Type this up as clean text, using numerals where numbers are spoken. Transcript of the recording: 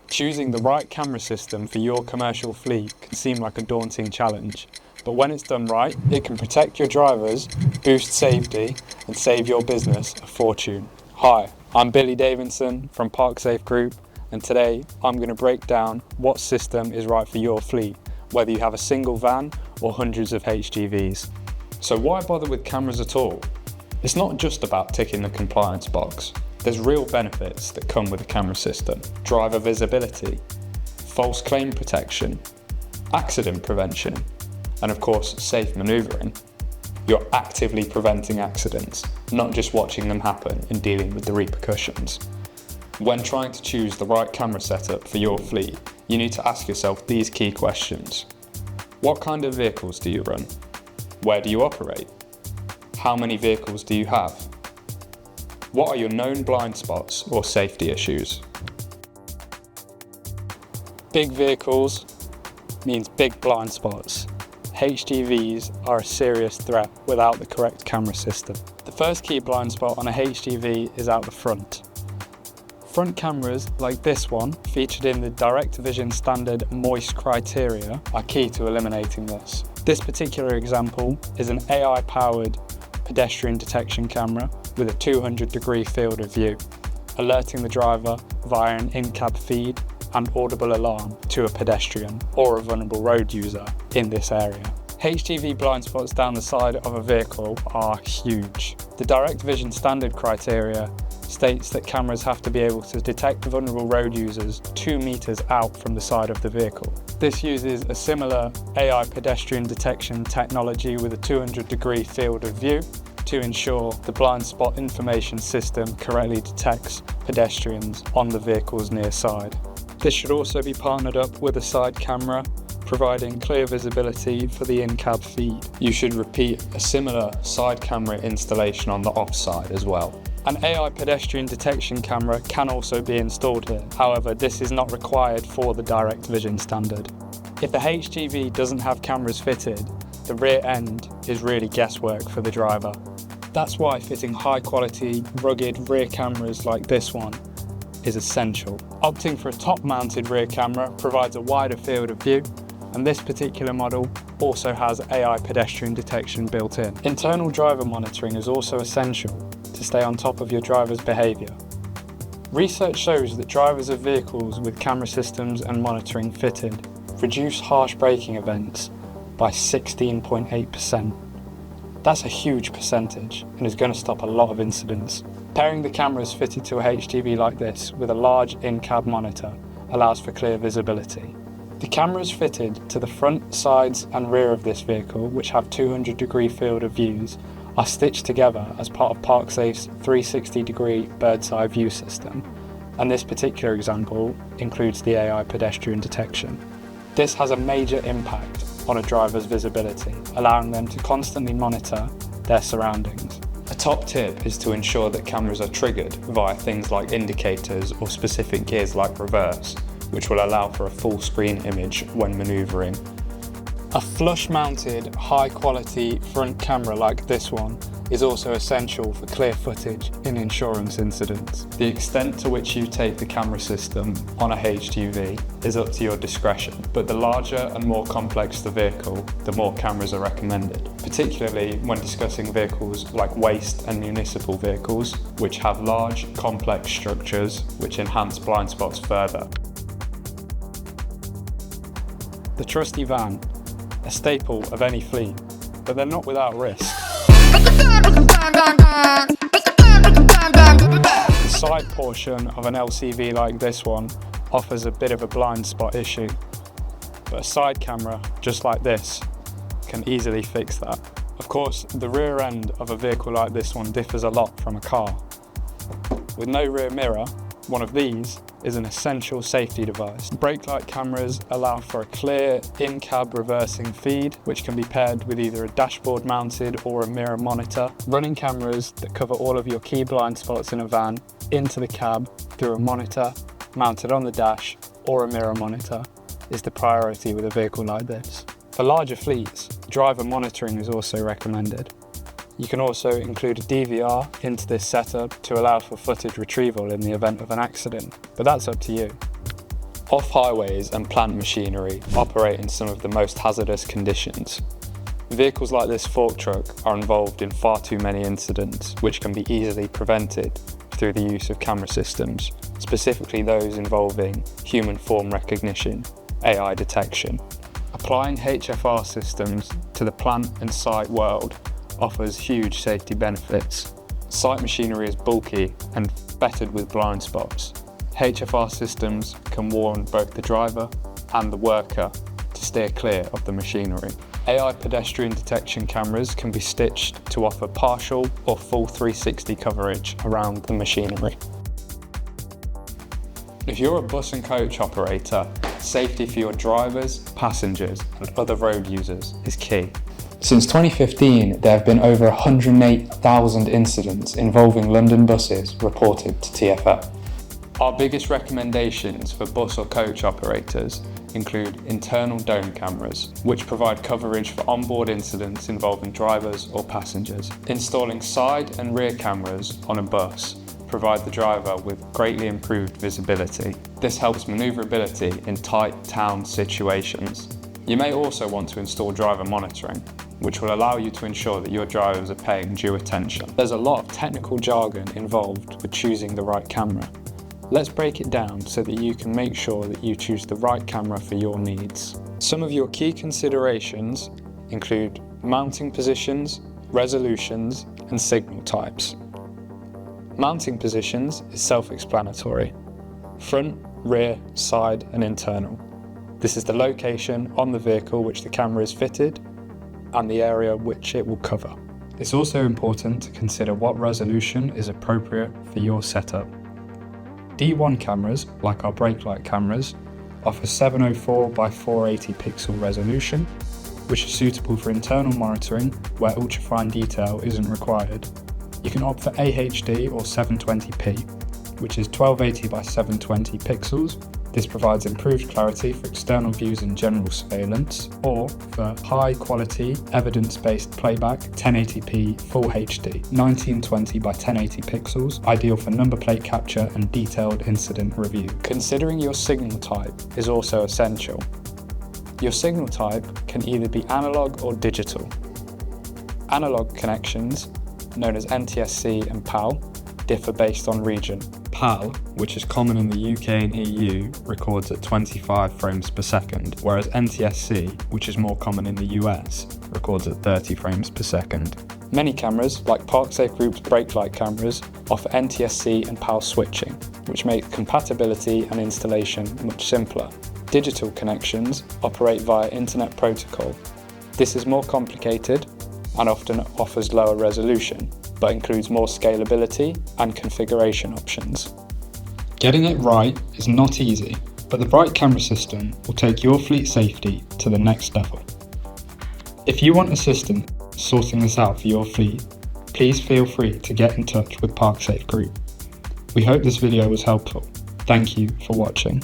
Choosing the right camera system for your commercial fleet can seem like a daunting challenge, but when it's done right, it can protect your drivers, boost safety, and save your business a fortune. Hi, I'm Billy Davidson from Parksafe Group, and today I'm going to break down what system is right for your fleet, whether you have a single van or hundreds of HGVs. So why bother with cameras at all? It's not just about ticking the compliance box. There's real benefits that come with a camera system: driver visibility, false claim protection, accident prevention, and of course, safe manoeuvring. You're actively preventing accidents, not just watching them happen and dealing with the repercussions. When trying to choose the right camera setup for your fleet, you need to ask yourself these key questions. What kind of vehicles do you run? Where do you operate? How many vehicles do you have? What are your known blind spots or safety issues? Big vehicles means big blind spots. HGVs are a serious threat without the correct camera system. The first key blind spot on a HGV is out the front. Front cameras like this one, featured in the Direct Vision Standard Moist criteria, are key to eliminating this. This particular example is an AI-powered pedestrian detection camera with a 200-degree field of view, alerting the driver via an in-cab feed and audible alarm to a pedestrian or a vulnerable road user in this area. HGV blind spots down the side of a vehicle are huge. The Direct Vision Standard criteria states that cameras have to be able to detect vulnerable road users 2 meters out from the side of the vehicle. This uses a similar AI pedestrian detection technology with a 200-degree field of view to ensure the blind spot information system correctly detects pedestrians on the vehicle's near side. This should also be partnered up with a side camera, providing clear visibility for the in-cab feed. You should repeat a similar side camera installation on the offside as well. An AI pedestrian detection camera can also be installed here. However, this is not required for the Direct Vision standard. If the HGV doesn't have cameras fitted, the rear end is really guesswork for the driver. That's why fitting high-quality, rugged rear cameras like this one is essential. Opting for a top-mounted rear camera provides a wider field of view, and this particular model also has AI pedestrian detection built in. Internal driver monitoring is also essential to stay on top of your driver's behaviour. Research shows that drivers of vehicles with camera systems and monitoring fitted reduce harsh braking events by 16.8%. That's a huge percentage and is going to stop a lot of incidents. Pairing the cameras fitted to a HGV like this with a large in-cab monitor allows for clear visibility. The cameras fitted to the front, sides and rear of this vehicle, which have 200-degree field of views, are stitched together as part of Parksafe's 360-degree bird's eye view system, and this particular example includes the AI pedestrian detection. This has a major impact on a driver's visibility, allowing them to constantly monitor their surroundings. A top tip is to ensure that cameras are triggered via things like indicators or specific gears like reverse, which will allow for a full screen image when manoeuvring. A flush-mounted, high-quality front camera like this one is also essential for clear footage in insurance incidents. The extent to which you take the camera system on a HGV is up to your discretion, but the larger and more complex the vehicle, the more cameras are recommended, particularly when discussing vehicles like waste and municipal vehicles, which have large, complex structures which enhance blind spots further. The trusty van, a staple of any fleet, but they're not without risk. The side portion of an LCV like this one offers a bit of a blind spot issue, but a side camera just like this can easily fix that. Of course, the rear end of a vehicle like this one differs a lot from a car. With no rear mirror, one of these is an essential safety device. Brake light cameras allow for a clear in-cab reversing feed, which can be paired with either a dashboard mounted or a mirror monitor. Running cameras that cover all of your key blind spots in a van into the cab through a monitor mounted on the dash or a mirror monitor is the priority with a vehicle like this. For larger fleets, driver monitoring is also recommended. You can also include a DVR into this setup to allow for footage retrieval in the event of an accident, but that's up to you. Off-highways and plant machinery operate in some of the most hazardous conditions. Vehicles like this fork truck are involved in far too many incidents, which can be easily prevented through the use of camera systems, specifically those involving human form recognition, AI detection. Applying HFR systems to the plant and site world offers huge safety benefits. Site machinery is bulky and fettered with blind spots. HFR systems can warn both the driver and the worker to steer clear of the machinery. AI pedestrian detection cameras can be stitched to offer partial or full 360 coverage around the machinery. If you're a bus and coach operator, safety for your drivers, passengers and other road users is key. Since 2015, there have been over 108,000 incidents involving London buses reported to TfL. Our biggest recommendations for bus or coach operators include internal dome cameras, which provide coverage for onboard incidents involving drivers or passengers. Installing side and rear cameras on a bus provide the driver with greatly improved visibility. This helps manoeuvrability in tight town situations. You may also want to install driver monitoring, which will allow you to ensure that your drivers are paying due attention. There's a lot of technical jargon involved with choosing the right camera. Let's break it down so that you can make sure that you choose the right camera for your needs. Some of your key considerations include mounting positions, resolutions, and signal types. Mounting positions is self-explanatory: front, rear, side, and internal. This is the location on the vehicle which the camera is fitted and the area which it will cover. It's also important to consider what resolution is appropriate for your setup. D1 cameras, like our brake light cameras, offer 704 by 480 pixel resolution, which is suitable for internal monitoring where ultrafine detail isn't required. You can opt for AHD or 720p, which is 1280 by 720 pixels. This provides improved clarity for external views and general surveillance, or for high quality evidence-based playback 1080p Full HD 1920 by 1080 pixels, ideal for number plate capture and detailed incident review. Considering your signal type is also essential. Your signal type can either be analog or digital. Analog connections, known as NTSC and PAL, differ based on region. PAL, which is common in the UK and EU, records at 25 frames per second, whereas NTSC, which is more common in the US, records at 30 frames per second. Many cameras, like Parksafe Group's brake light cameras, offer NTSC and PAL switching, which makes compatibility and installation much simpler. Digital connections operate via Internet Protocol. This is more complicated and often offers lower resolution, but includes more scalability and configuration options. Getting it right is not easy, but the right camera system will take your fleet safety to the next level. If you want assistance sorting this out for your fleet, please feel free to get in touch with Parksafe Group. We hope this video was helpful. Thank you for watching.